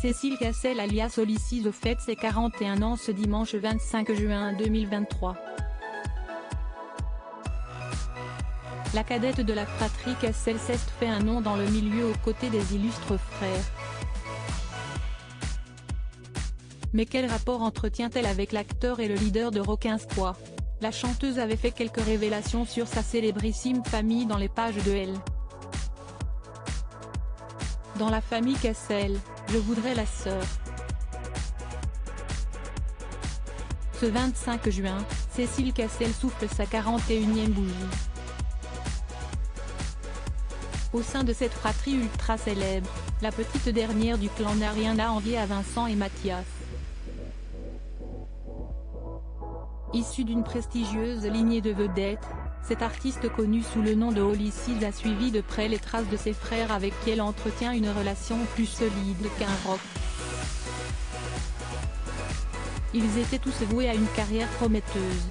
Cécile Cassel alias Olysses fête ses 41 ans ce dimanche 25 juin 2023. La cadette de la fratrie Cassel s'est fait un nom dans le milieu aux côtés des illustres frères. Mais quel rapport entretient-elle avec l'acteur et le leader de Requin Squad? La chanteuse avait fait quelques révélations sur sa célébrissime famille dans les pages de Elle. Dans la famille Cassel, je voudrais la sœur. Ce 25 juin, Cécile Cassel souffle sa 41e bougie. Au sein de cette fratrie ultra célèbre, la petite dernière du clan n'a rien à envier à Vincent et Mathias. Issue d'une prestigieuse lignée de vedettes, cet artiste connu sous le nom de Olysses a suivi de près les traces de ses frères avec qui elle entretient une relation plus solide qu'un rock. Ils étaient tous voués à une carrière prometteuse.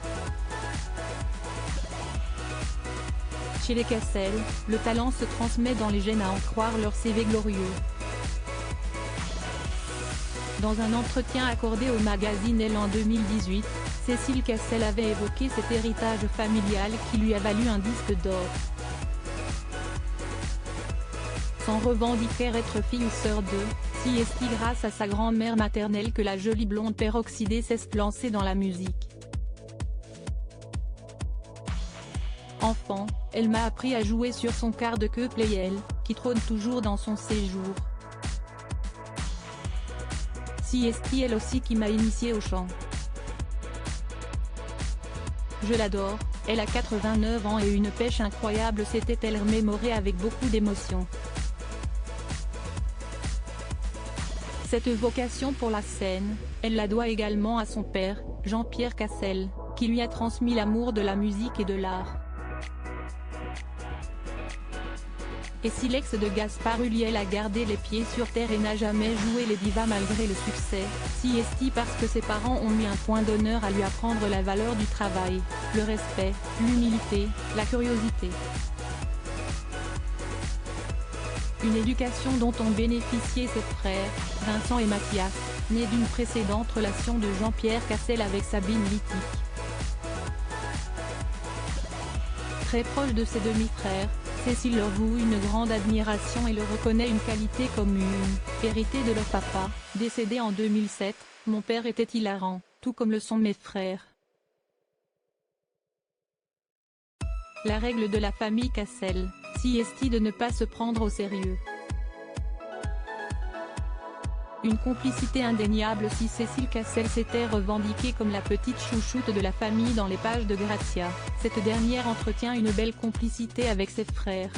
Chez les Cassel, le talent se transmet dans les gènes à en croire leur CV glorieux. Dans un entretien accordé au magazine Elle en 2018, Cécile Cassel avait évoqué cet héritage familial qui lui a valu un disque d'or. Sans revendiquer être fille ou sœur de, si est grâce à sa grand-mère maternelle que la jolie blonde peroxydée s'est lancée dans la musique. Enfant, elle m'a appris à jouer sur son quart de queue Playel, qui trône toujours dans son séjour. Si est elle aussi qui m'a initié au chant. Je l'adore, elle a 89 ans et une pêche incroyable, s'était-elle remémorée avec beaucoup d'émotion. Cette vocation pour la scène, elle la doit également à son père, Jean-Pierre Cassel, qui lui a transmis l'amour de la musique et de l'art. Et si l'ex de Gaspard Ulliel a gardé les pieds sur terre et n'a jamais joué les divas malgré le succès, si est parce que ses parents ont mis un point d'honneur à lui apprendre la valeur du travail, le respect, l'humilité, la curiosité. Une éducation dont ont bénéficié ses frères, Vincent et Mathias, nés d'une précédente relation de Jean-Pierre Cassel avec Sabine Littic. Très proche de ses demi-frères, Cécile leur voue une grande admiration et leur reconnaît une qualité commune, héritée de leur papa, décédé en 2007, mon père était hilarant, tout comme le sont mes frères. La règle de la famille Cassel, si est de ne pas se prendre au sérieux. Une complicité indéniable si Cécile Cassel s'était revendiquée comme la petite chouchoute de la famille dans les pages de Grazia, cette dernière entretient une belle complicité avec ses frères.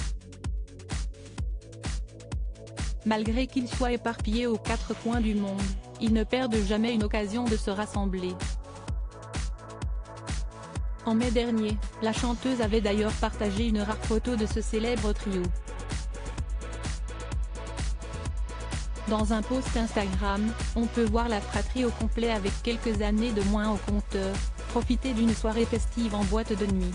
Malgré qu'ils soient éparpillés aux quatre coins du monde, ils ne perdent jamais une occasion de se rassembler. En mai dernier, la chanteuse avait d'ailleurs partagé une rare photo de ce célèbre trio. Dans un post Instagram, on peut voir la fratrie au complet avec quelques années de moins au compteur, profiter d'une soirée festive en boîte de nuit.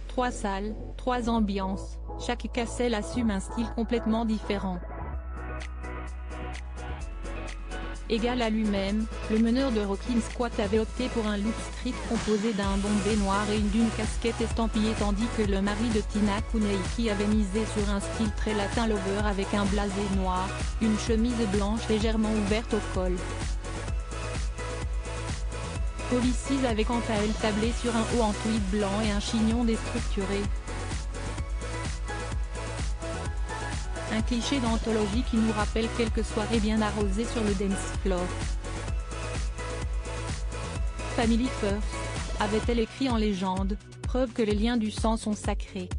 3 salles, 3 ambiances, chaque Cassel assume un style complètement différent. Égal à lui-même, le meneur de Requin Squad avait opté pour un look street composé d'un bombé noir et d'une casquette estampillée tandis que le mari de Tina Kuneiki avait misé sur un style très latin lover avec un blasé noir, une chemise blanche légèrement ouverte au col. Olysses avait quant à elle tablé sur un haut en tweed blanc et un chignon déstructuré. Un cliché d'anthologie qui nous rappelle quelques soirées bien arrosées sur le dance floor. Family First, avait-elle écrit en légende, preuve que les liens du sang sont sacrés.